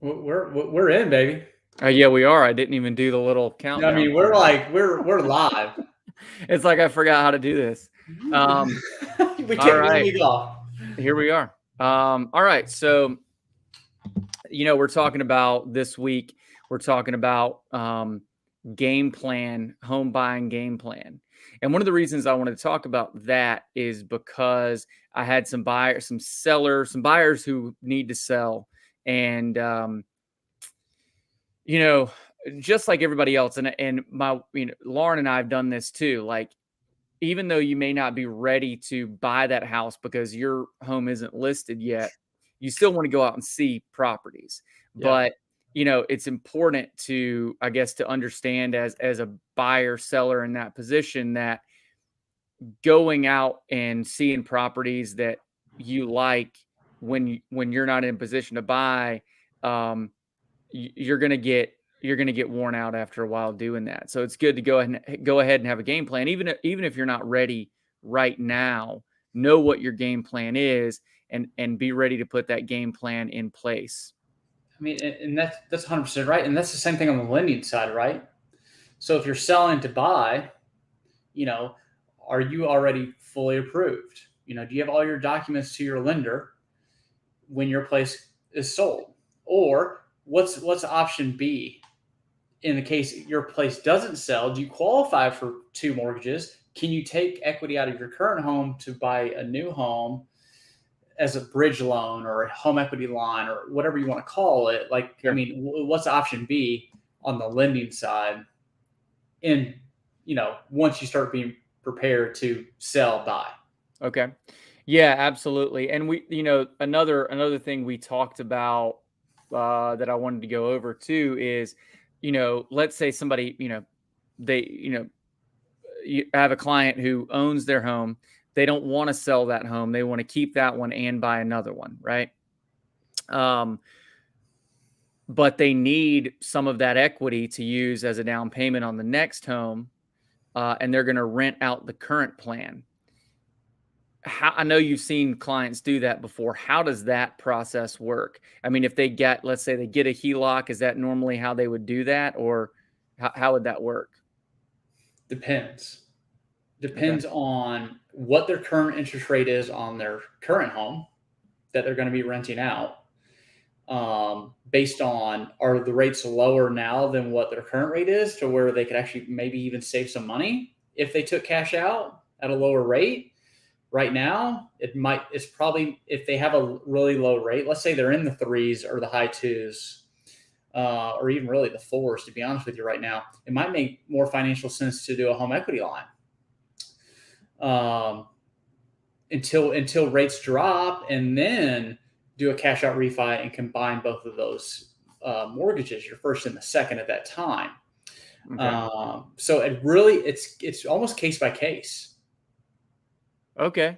We're in, baby. Yeah, we are. I didn't even do the little I countdown. mean, we're live. It's like I forgot how to do this. We All can't let right, you go. here we are. All right, so we're talking about this week. We're talking about game plan, home buying game plan. And one of the reasons I wanted to talk about that is because I had some buyers, some sellers, some buyers who need to sell. And, just like everybody else, and my, Lauren and I have done this too. Like, even though you may not be ready to buy that house because your home isn't listed yet, you still want to go out and see properties. Yeah. But it's important to, I guess, to understand as a buyer seller in that position, that going out and seeing properties that you like when you're not in a position to buy, you're going to get worn out after a while doing that. So it's good to go ahead and have a game plan, even if you're not ready right now. Know what your game plan is, and be ready to put that game plan in place. I mean, and that's 100% right. And that's the same thing on the lending side, right? So if you're selling to buy, are you already fully approved? Do you have all your documents to your lender when your place is sold? Or what's option B? In the case your place doesn't sell, do you qualify for 2 mortgages? Can you take equity out of your current home to buy a new home as a bridge loan or a home equity line or whatever you want to call it? Like, Sure. I mean, what's option B on the lending side? And, once you start being prepared to sell, buy. Okay. Yeah, absolutely. And we, another thing we talked about that I wanted to go over too is, let's say somebody, they, you have a client who owns their home. They don't want to sell that home. They want to keep that one and buy another one, right? But they need some of that equity to use as a down payment on the next home, and they're going to rent out the current plan. I know you've seen clients do that before. How does that process work? I mean, if let's say they get a HELOC, is that normally how they would do that, or how would that work? Depends. Okay. Depends on what their current interest rate is on their current home that they're going to be renting out. Based on, are the rates lower now than what their current rate is, to where they could actually maybe even save some money if they took cash out at a lower rate. Right now, it's probably, if they have a really low rate, let's say they're in the 3s or the high 2s, or even really the 4s, to be honest with you right now, it might make more financial sense to do a home equity line. Until rates drop, and then do a cash out refi and combine both of those mortgages, your first and the second, at that time. Okay. So it's almost case by case. Okay.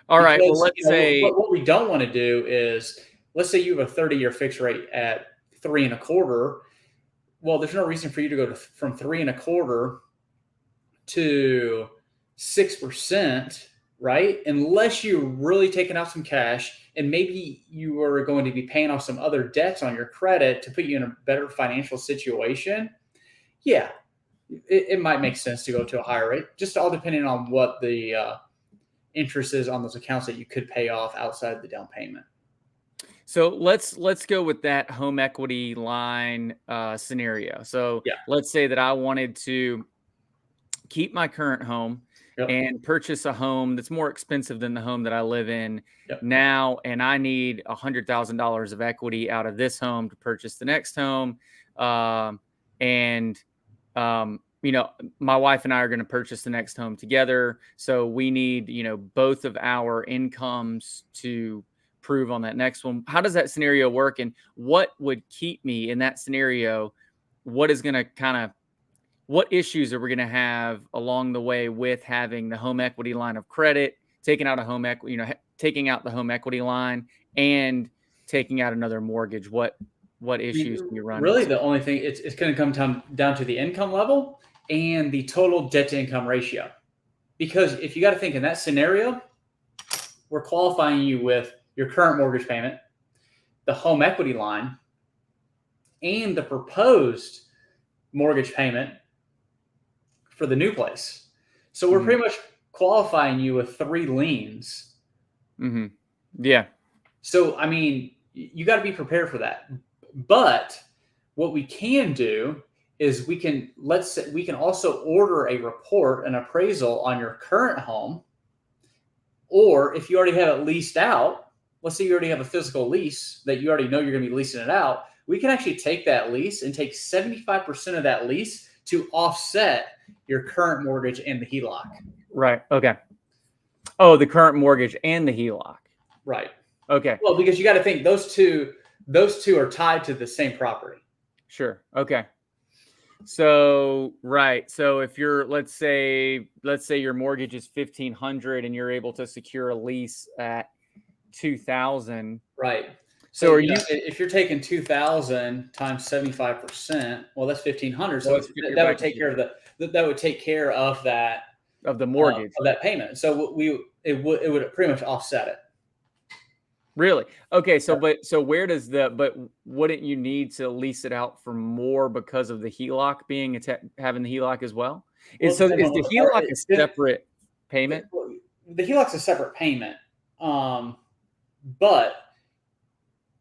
All right. Well, let's say what we don't want to do is, let's say you have a 30-year fixed rate at 3.25. Well, there's no reason for you to go from 3.25 to 6%, right? Unless you're really taking out some cash, and maybe you are going to be paying off some other debts on your credit to put you in a better financial situation. Yeah, it might make sense to go to a higher rate, just all depending on what the interest is on those accounts that you could pay off outside the down payment. So let's go with that home equity line scenario. So yeah, let's say that I wanted to keep my current home and purchase a home that's more expensive than the home that I live in now, and I need $100,000 of equity out of this home to purchase the next home. My wife and I are going to purchase the next home together. So we need, both of our incomes to prove on that next one. How does that scenario work? And what would keep me in that scenario? What issues are we going to have along the way with having the home equity line of credit, taking out a home equity, taking out the home equity line and taking out another mortgage? What issues do you run really into? The only thing, it's going to come down to the income level and the total debt to income ratio. Because if you got to think in that scenario, we're qualifying you with your current mortgage payment, the home equity line, and the proposed mortgage payment for the new place. So we're pretty much qualifying you with 3 liens. Mm-hmm. Yeah. So, I mean, you got to be prepared for that. But what we can do is we can also order a report, an appraisal on your current home. Or if you already have it leased out, let's say you already have a physical lease that you already know you're going to be leasing it out, we can actually take that lease and take 75% of that lease to offset your current mortgage and the HELOC. Right. Okay. Oh, the current mortgage and the HELOC. Right. Okay. Well, because you got to think those two are tied to the same property. Sure. Okay. So, right. So if you're, let's say your mortgage is 1,500 and you're able to secure a lease at 2,000. Right. So are you, if you're taking 2,000 times 75%, well, that's 1,500. So Well, that would take care of that would take care of that, of the mortgage. of that payment. So it would pretty much offset it. Really? Okay. So, where does but wouldn't you need to lease it out for more because of the HELOC having the HELOC as well? Is the HELOC a separate payment? The HELOC's a separate payment. But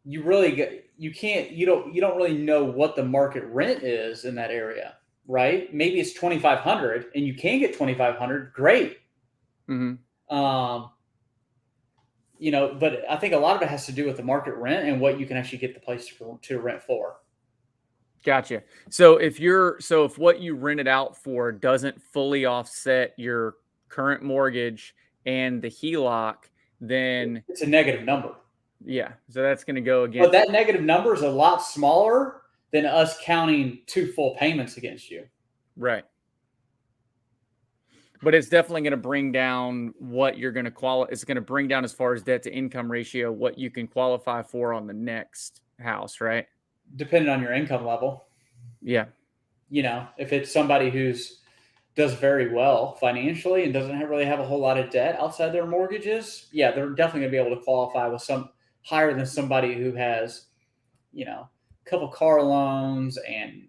you don't really know what the market rent is in that area, right? Maybe it's 2,500 and you can get 2,500. Great. Mm-hmm. But I think a lot of it has to do with the market rent and what you can actually get the place to rent for. Gotcha. So if what you rented out for doesn't fully offset your current mortgage and the HELOC, then it's a negative number. Yeah. So that's going to go against. But that negative number is a lot smaller than us counting 2 full payments against you. Right. But it's definitely going to bring down what you're going to qualify. It's going to bring down, as far as debt to income ratio, what you can qualify for on the next house, right? Depending on your income level. Yeah. If it's somebody does very well financially and doesn't really have a whole lot of debt outside their mortgages, yeah, they're definitely going to be able to qualify with some higher than somebody who has, a couple car loans and,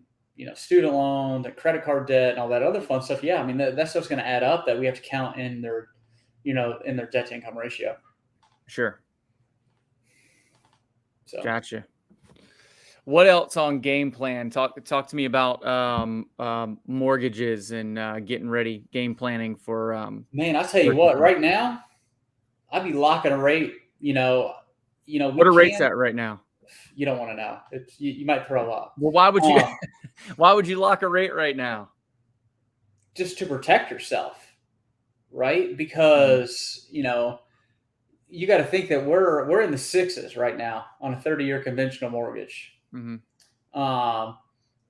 student loans and credit card debt and all that other fun stuff. Yeah. I mean, that stuff's going to add up that we have to count in their, in their debt to income ratio. Sure. So. Gotcha. What else on game plan? Talk to me about mortgages and getting ready, game planning for. Man, I tell you what, right now, I'd be locking a rate. What are rates at right now? You don't want to know. You might throw up. Well, why would you? Why would you lock a rate right now? Just to protect yourself, right? Because you got to think that we're in the 6s right now on a 30-year conventional mortgage. Mm-hmm.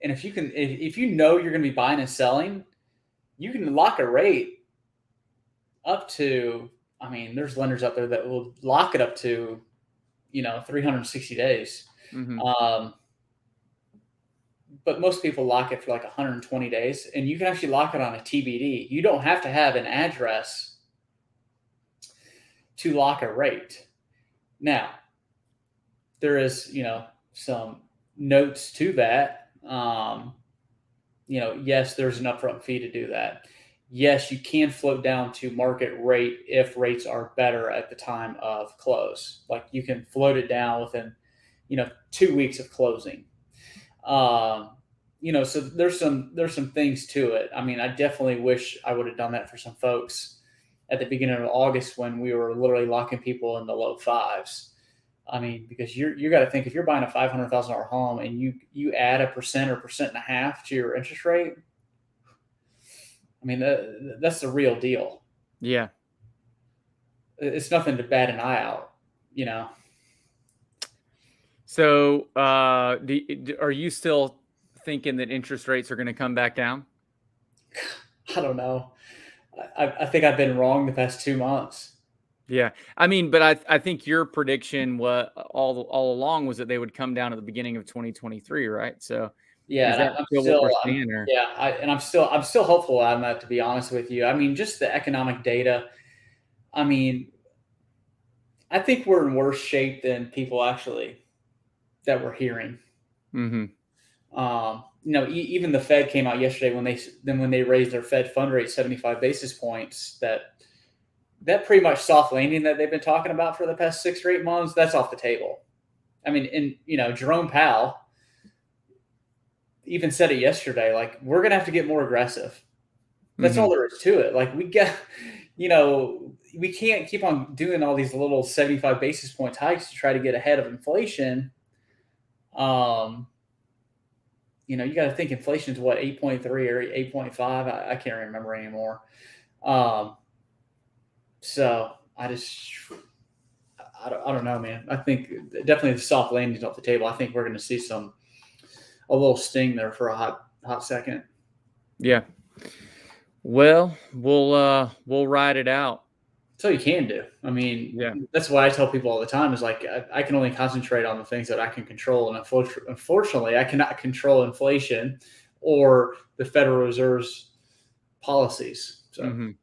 And if you know you're going to be buying and selling, you can lock a rate up to. I mean, there's lenders out there that will lock it up to, 360 days. Mm-hmm. But most people lock it for like 120 days, and you can actually lock it on a TBD. You don't have to have an address to lock a rate. Now, there is, some notes to that. Yes, there's an upfront fee to do that. Yes, you can float down to market rate if rates are better at the time of close. Like you can float it down within, 2 weeks of closing. So there's some things to it. I mean, I definitely wish I would have done that for some folks at the beginning of August when we were literally locking people in the low 5s. I mean, because you got to think, if you're buying a $500,000 home and you add 1% or 1.5% to your interest rate, I mean, that's the real deal. Yeah. It's nothing to bat an eye out, So, are you still thinking that interest rates are going to come back down? I don't know. I think I've been wrong the past 2 months. Yeah. I mean, but I think your prediction all along was that they would come down at the beginning of 2023, right? So yeah, I'm still hopeful on that, to be honest with you. I mean, just the economic data. I mean, I think we're in worse shape than people actually that we're hearing. Mm-hmm. Even the Fed came out yesterday when they raised their Fed fund rate 75 basis points. That pretty much soft landing that they've been talking about for the past 6 or 8 months, that's off the table. I mean, and Jerome Powell even said it yesterday. Like, we're gonna have to get more aggressive. That's all there is to it. Like, we can't keep on doing all these little 75 basis points hikes to try to get ahead of inflation. You got to think inflation is what, 8.3 or 8.5. I can't remember anymore. So I don't know, man. I think definitely the soft landing's off the table. I think we're going to see a little sting there for a hot second. Yeah. Well, we'll ride it out. That's all you can do. I mean, That's what I tell people all the time is like, I can only concentrate on the things that I can control. And unfortunately, I cannot control inflation or the Federal Reserve's policies. So,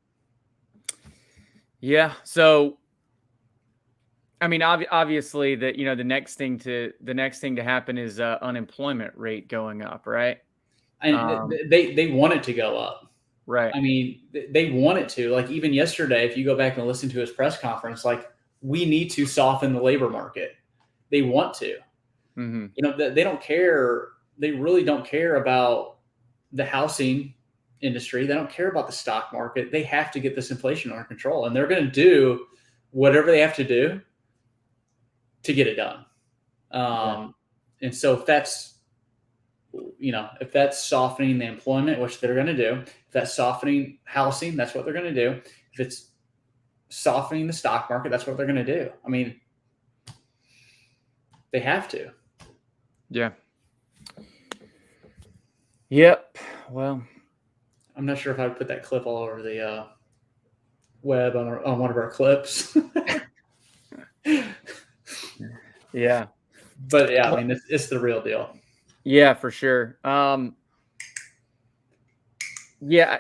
yeah. So, I mean, obviously that, the next thing to happen is unemployment rate going up, right? And they want it to go up. Right. I mean, they want it to. Like, even yesterday, if you go back and listen to his press conference, like, we need to soften the labor market. They want to. They don't care. They really don't care about the housing industry. They don't care about the stock market. They have to get this inflation under control, and they're going to do whatever they have to do to get it done. And so if that's softening the employment, which they're going to do, if that's softening housing, that's what they're going to do. If it's softening the stock market, that's what they're going to do. I mean, they have to. Yeah. Yep. Well, I'm not sure if I would put that clip all over the web on one of our clips. Yeah. But yeah, I mean, it's the real deal. Yeah, for sure. Yeah,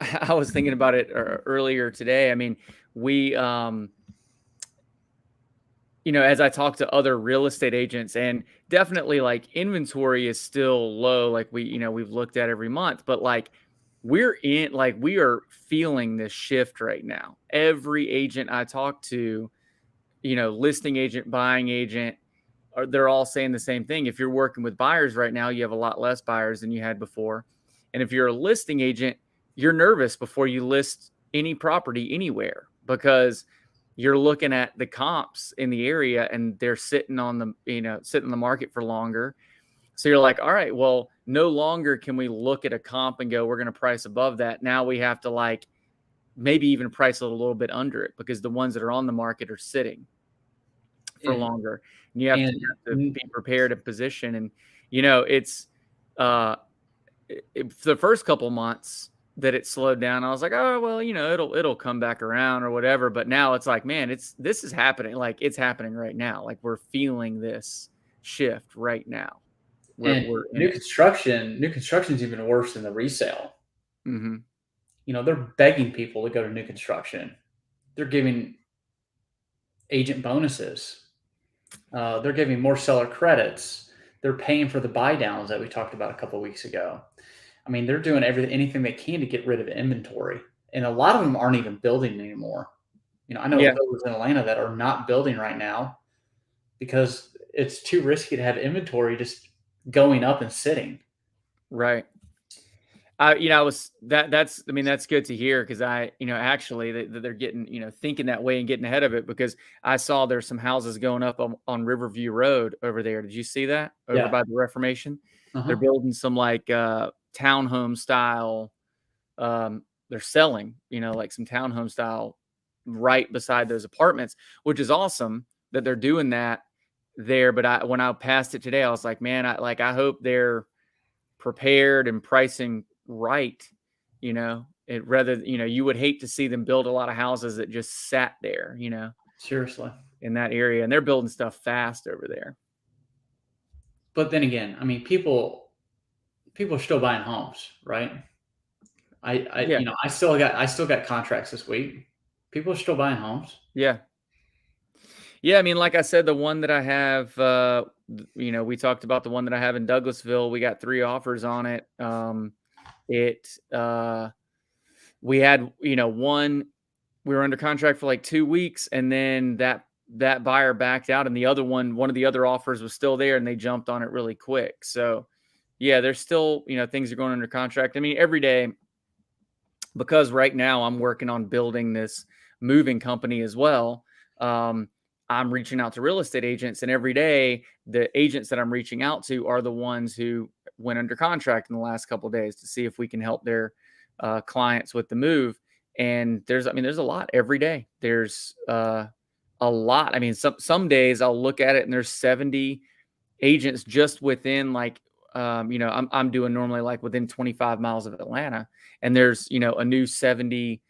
I was thinking about it earlier today. I mean, we, as I talk to other real estate agents, and definitely like inventory is still low, like we've looked at every month, but like we are feeling this shift right now. Every agent I talk to, listing agent, buying agent, they're all saying the same thing. If you're working with buyers right now, you have a lot less buyers than you had before. And if you're a listing agent, you're nervous before you list any property anywhere because you're looking at the comps in the area and they're sitting on the market for longer. So you're like, all right, well, no longer can we look at a comp and go, we're going to price above that. Now we have to like maybe even price a little bit under it because the ones that are on the market are sitting for longer. And you have to be prepared to position. And, it's for the first couple months that it slowed down. I was like, oh, well, it'll come back around or whatever. But now it's like, man, this is happening. Like it's happening right now. Like we're feeling this shift right now. New construction is even worse than the resale. They're begging people to go to new construction. They're giving agent bonuses. They're giving more seller credits. They're paying for the buy downs that we talked about a couple of weeks ago. I mean, they're doing anything they can to get rid of inventory. And a lot of them aren't even building anymore. I know builders in Atlanta that are not building right now because it's too risky to have inventory just going up and sitting. Right. That's good to hear because actually they're getting, thinking that way and getting ahead of it because I saw there's some houses going up on Riverview Road over there. Did you see that over by the Reformation? They're building some like townhome style. They're selling, like some townhome style right beside those apartments, which is awesome that they're doing that there. But when I passed it today, I was like, man, I hope they're prepared and pricing right, rather, you would hate to see them build a lot of houses that just sat there, seriously in that area, and they're building stuff fast over there. But then again, I mean, people are still buying homes, right? I still got contracts this week. People are still buying homes. Yeah. Yeah, I mean, like I said, the one that I have, we talked about the one that I have in Douglasville. We got 3 offers on it. It, we had, one, we were under contract for like 2 weeks, and then that buyer backed out, and one of the other offers was still there, and they jumped on it really quick. So, yeah, there's still, things are going under contract. I mean, every day, because right now I'm working on building this moving company as well. I'm reaching out to real estate agents, and every day the agents that I'm reaching out to are the ones who went under contract in the last couple of days to see if we can help their clients with the move. And there's a lot every day. There's a lot. I mean, some days I'll look at it and there's 70 agents just within I'm doing normally like within 25 miles of Atlanta, and there's, a new 70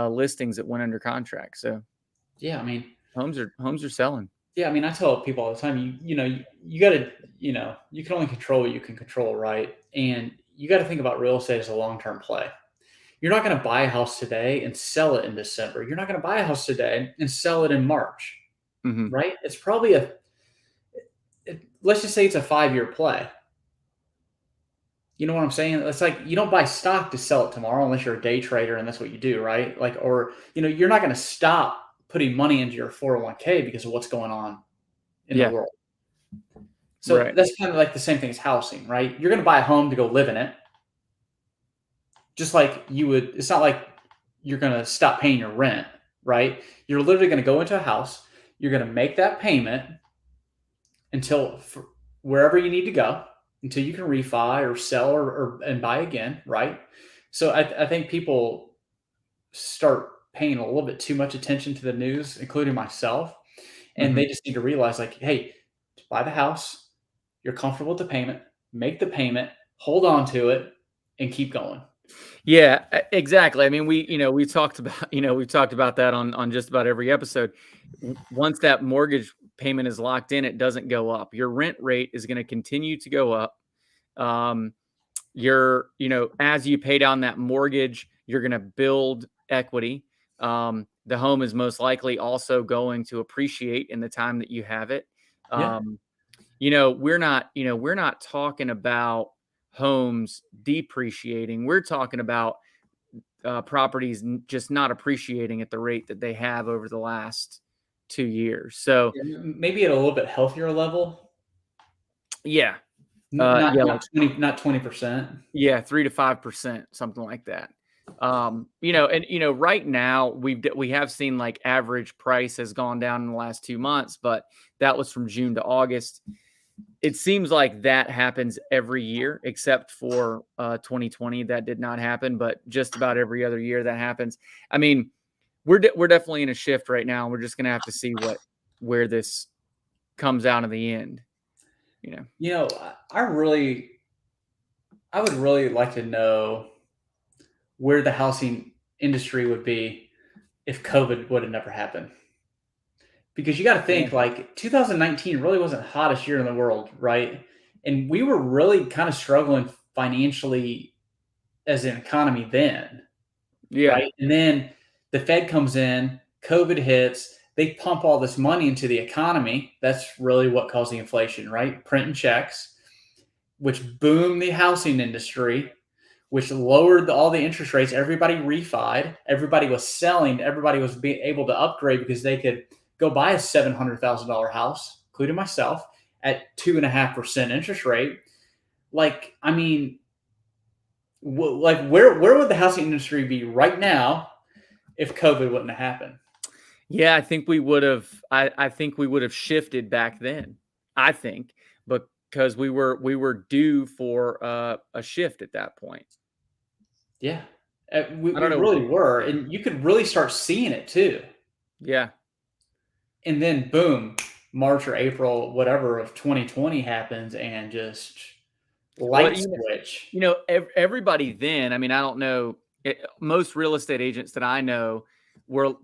listings that went under contract. So Yeah, I mean, homes are selling. yeah, I mean, I tell people all the time, you got to, you can only control what you can control, right? And you got to think about real estate as a long-term play. You're not going to buy a house today and sell it in December. You're not going to buy a house today and sell it in March, Mm-hmm. right? It's probably let's just say it's a 5-year play. You know what I'm saying? It's like you don't buy stock to sell it tomorrow unless you're a day trader and that's what you do, right? Like, or, you're not going to stop putting money into your 401k because of what's going on in the Yeah. world. So Right. that's kind of like the same thing as housing, right? You're going to buy a home to go live in it. Just like you would, it's not like you're going to stop paying your rent, right? You're literally going to go into a house. You're going to make that payment until wherever you need to go, until you can refi or sell or and buy again, right? So I think people start paying a little bit too much attention to the news, including myself, and Mm-hmm. they just need to realize, like, hey, buy the house, you're comfortable with the payment, make the payment, hold on to it, and keep going. Yeah, exactly. I mean, we talked about, we've talked about that on just about every episode. Once that mortgage payment is locked in, it doesn't go up. Your rent rate is going to continue to go up. As you pay down that mortgage, you're going to build equity. The home is most likely also going to appreciate in the time that you have it. Yeah. We're not talking about homes depreciating. We're talking about properties just not appreciating at the rate that they have over the last 2 years. So Maybe at a little bit healthier level. yeah, Not yeah, not 20%. yeah, 3 to 5%, something like that. Right now we have seen like average price has gone down in the last 2 months, but that was from June to August. It seems like that happens every year, except for 2020. That did not happen, but just about every other year that happens. I mean, we're definitely in a shift right now. We're just going to have to see where this comes out in the end. I would really like to know where the housing industry would be if COVID would have never happened. Because you got to Yeah. think, like, 2019 really wasn't the hottest year in the world, right? And we were really kind of struggling financially as an economy then, Yeah. right? And then the Fed comes in, COVID hits, they pump all this money into the economy. That's really what caused the inflation, right? Printing checks, which boomed the housing industry, which lowered all the interest rates. Everybody refied, everybody was selling, everybody was being able to upgrade because they could go buy a $700,000 house, including myself, at 2.5% interest rate. Like, I mean, where would the housing industry be right now if COVID wouldn't have happened? Yeah, I think we would have. I think we would have shifted back then. I think, because we were due for a shift at that point. Yeah, we I don't know. really were, and you could really start seeing it too. Yeah. And then boom, March or April, whatever of 2020 happens, and just Well, light switch. everybody then. I mean, I don't know. Most real estate agents that I know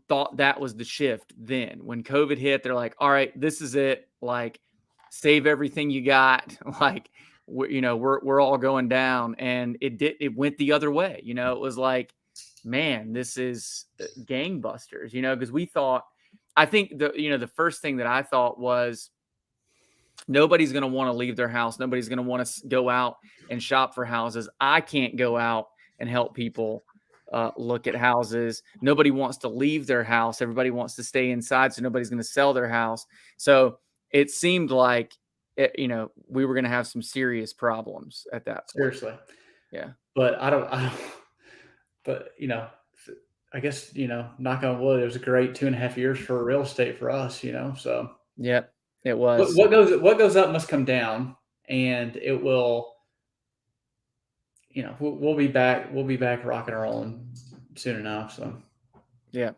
thought that was the shift. Then when COVID hit, they're like, "All right, this is it. Like, save everything you got. Like, we're all going down." And it went the other way. It was like, man, this is gangbusters. Because we thought I think the first thing that I thought was nobody's going to want to leave their house. Nobody's going to want to go out and shop for houses. I can't go out and help people look at houses. Nobody wants to leave their house. Everybody wants to stay inside. So nobody's going to sell their house. So it seemed like, we were going to have some serious problems at that point. Seriously. Yeah. But but I guess, knock on wood, it was a great 2.5 years for real estate for us, so. Yep, it was. What goes up must come down, and it will, we'll be back rocking and rolling soon enough. So yeah.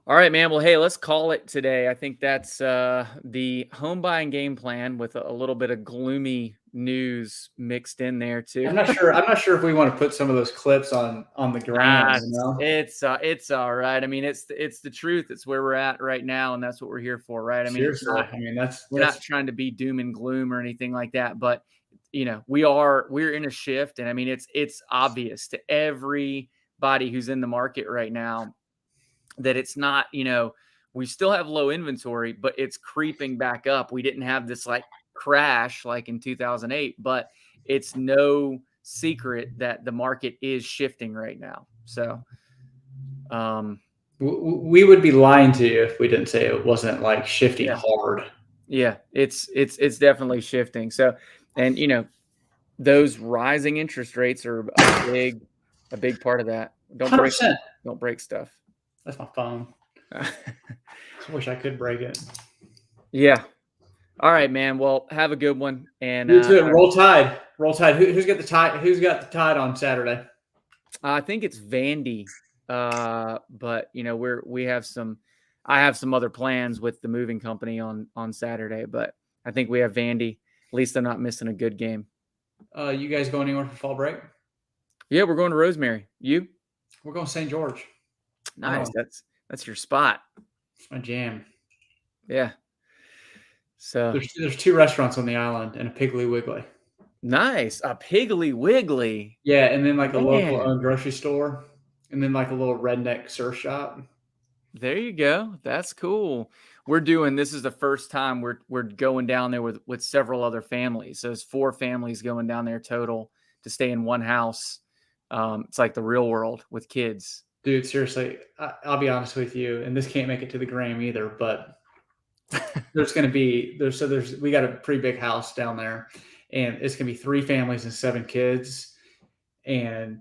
All right, man. Well, hey, let's call it today. I think that's the home buying game plan with a little bit of gloomy news mixed in there too. I'm not sure if we want to put some of those clips on the ground. It's all right. I mean, it's the truth. It's where we're at right now, and that's what we're here for, right? I mean, we're not trying to be doom and gloom or anything like that, but we're in a shift, and I mean, it's obvious to everybody who's in the market right now that it's not, we still have low inventory, but it's creeping back up. We didn't have this like crash like in 2008, but it's no secret that the market is shifting right now. So we would be lying to you if we didn't say it wasn't like shifting hard. Yeah, it's definitely shifting. So, and those rising interest rates are a big part of that. Don't 100%. Don't break stuff. That's my phone. I wish I could break it. Yeah. All right, man. Well, have a good one. And roll Tide. Roll Tide. Who's got the Tide? Who's got the Tide on Saturday? I think it's Vandy. But I have some other plans with the moving company on Saturday, but I think we have Vandy. At least I'm not missing a good game. You guys going anywhere for fall break? Yeah, we're going to Rosemary. You? We're going to St. George. Nice. That's your spot. It's my jam. Yeah. So there's 2 restaurants on the island and a Piggly Wiggly. Nice. A Piggly Wiggly. Yeah, and then like a local owned grocery store, and then like a little redneck surf shop. There you go. That's cool. This is the first time we're going down there with several other families. So it's 4 families going down there total to stay in one house. It's like the real world with kids. Dude, seriously, I'll be honest with you, and this can't make it to the gram either, but we got a pretty big house down there, and it's gonna be 3 families and 7 kids, and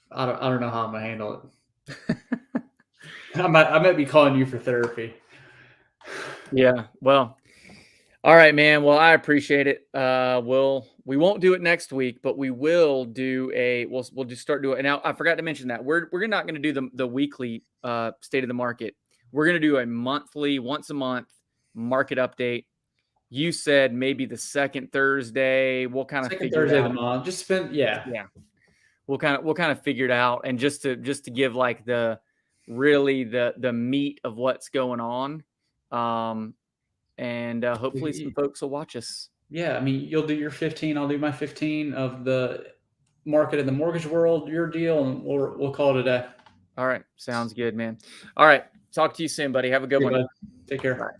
I don't know how I'm gonna handle it. I might be calling you for therapy. Yeah, well, all right, man. Well, I appreciate it. We won't do it next week, but we will do we'll just start doing it. Now, I forgot to mention that we're not going to do the weekly state of the market. We're going to do a monthly, once a month market update. You said maybe the second Thursday. We'll kind of figure Thursday it out. of the month. Just spend, yeah. We'll kind of figure it out, and just to give like the meat of what's going on. And hopefully some folks will watch us. Yeah, I mean, you'll do your 15, I'll do my 15 of the market in the mortgage world, your deal, and we'll call it a day. All right, sounds good, man. All right, talk to you soon, buddy. Have a good one. Bud. Take care. Bye.